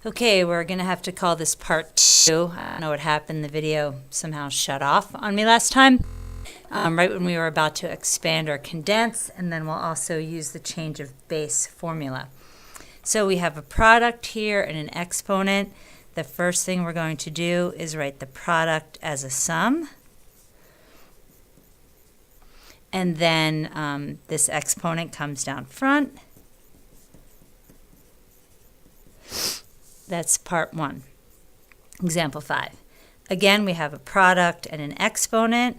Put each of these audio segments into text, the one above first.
Okay, we're going to have to call this part 2. I don't know what happened. The video somehow shut off on me last time, right when we were about to expand or condense, and then we'll also use the change of base formula. So we have a product here and an exponent. The first thing we're going to do is write the product as a sum. And then this exponent comes down front. That's part 1. Example 5. Again, we have a product and an exponent.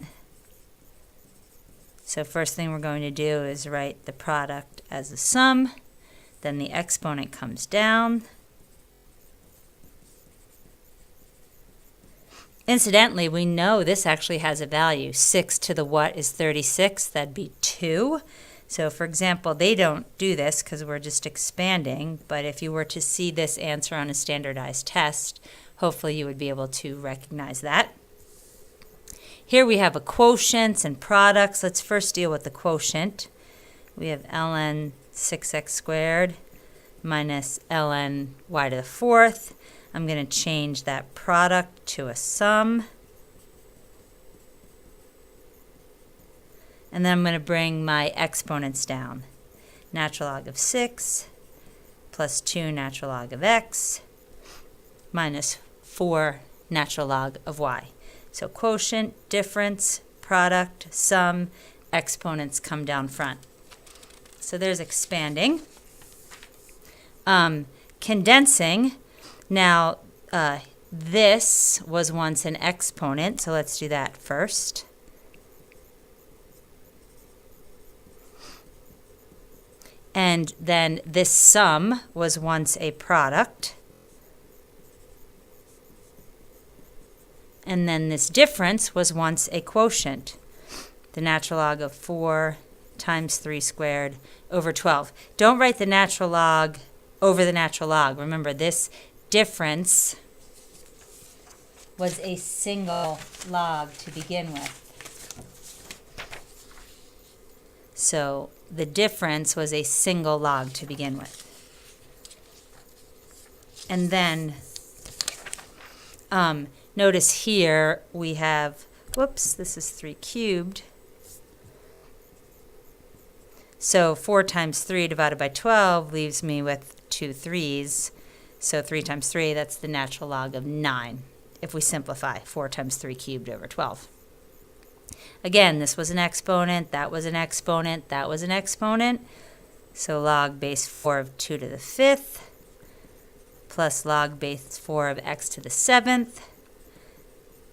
So first thing we're going to do is write the product as a sum. Then the exponent comes down. Incidentally, we know this actually has a value. 6 to the what is 36? That'd be 2. So for example, they don't do this because we're just expanding, but if you were to see this answer on a standardized test, hopefully you would be able to recognize that. Here we have a quotients and products. Let's first deal with the quotient. We have ln 6x squared minus ln y to the 4th. I'm going to change that product to a sum. And then I'm going to bring my exponents down. Natural log of 6 plus 2 natural log of x minus 4 natural log of y. So quotient, difference, product, sum, exponents come down front. So there's expanding. Condensing. Now, this was once an exponent, so let's do that first. And then this sum was once a product. And then this difference was once a quotient. The natural log of 4 times 3 squared over 12. Don't write the natural log over the natural log. Remember, this difference was a single log to begin with. So the difference was a single log to begin with. And then notice here we have, whoops, this is 3 cubed. So 4 times 3 divided by 12 leaves me with 2 3's. So 3 times 3, that's the natural log of 9. If we simplify, 4 times 3 cubed over 12. Again, this was an exponent, that was an exponent, that was an exponent. So log base 4 of 2 to the 5th plus log base 4 of x to the 7th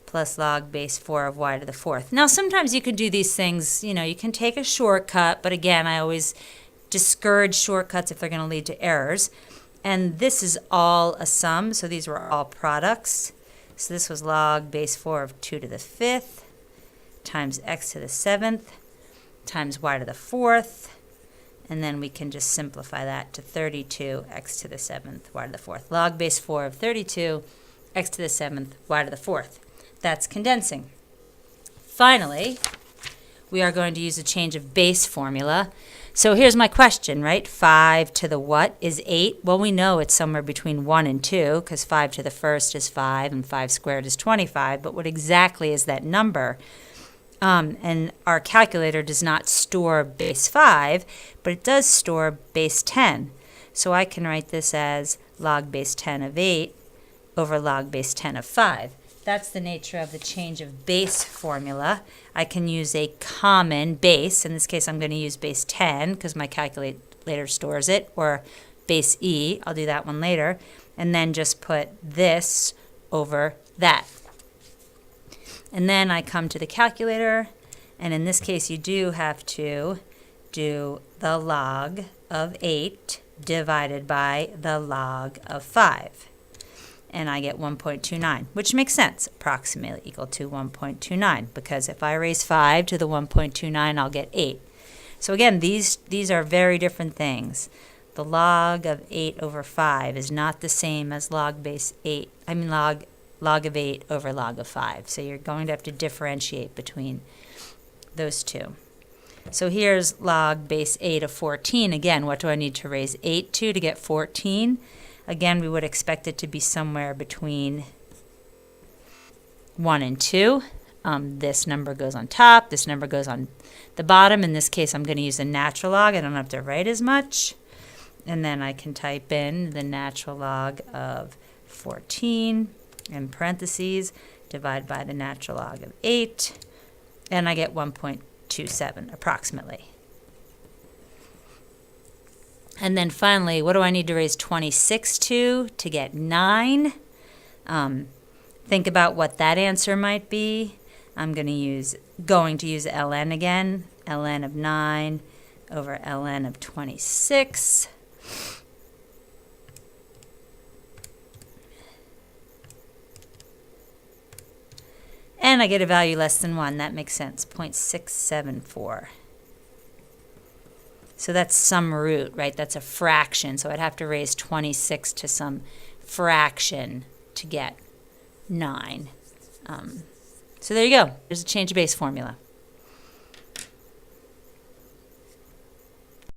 plus log base 4 of y to the 4th. Now, sometimes you can do these things, you can take a shortcut, but again, I always discourage shortcuts if they're going to lead to errors. And this is all a sum, so these were all products. So this was log base 4 of 2 to the 5th times x to the 7th times y to the 4th, and then we can just simplify that to 32 x to the 7th y to the 4th. Log base 4 of 32 x to the 7th y to the 4th. That's condensing. Finally, we are going to use a change of base formula. So here's my question, right? 5 to the what is 8? Well, we know it's somewhere between 1 and 2 because 5 to the first is 5 and 5 squared is 25. But what exactly is that number? And our calculator does not store base 5, but it does store base 10. So I can write this as log base 10 of 8 over log base 10 of 5. That's the nature of the change of base formula. I can use a common base. In this case, I'm going to use base 10 because my calculator stores it, or base E. I'll do that one later. And then just put this over that. And then I come to the calculator, and in this case you do have to do the log of 8 divided by the log of 5. And I get 1.29, which makes sense, approximately equal to 1.29, because if I raise 5 to the 1.29, I'll get 8. So again, these are very different things. The log of 8 over 5 is not the same as log of 8 over log of 5. So you're going to have to differentiate between those two. So here's log base 8 of 14. Again, what do I need to raise 8 to get 14? Again, we would expect it to be somewhere between 1 and 2. This number goes on top, this number goes on the bottom. In this case, I'm going to use a natural log. I don't have to write as much. And then I can type in the natural log of 14 in parentheses, divide by the natural log of 8, and I get 1.27 approximately. And then finally, what do I need to raise 26 to get 9? Think about what that answer might be. I'm going to use ln again, ln of 9 over ln of 26. And I get a value less than 1. That makes sense, 0.674. So that's some root, right? That's a fraction. So I'd have to raise 26 to some fraction to get 9. So there you go. There's a change of base formula.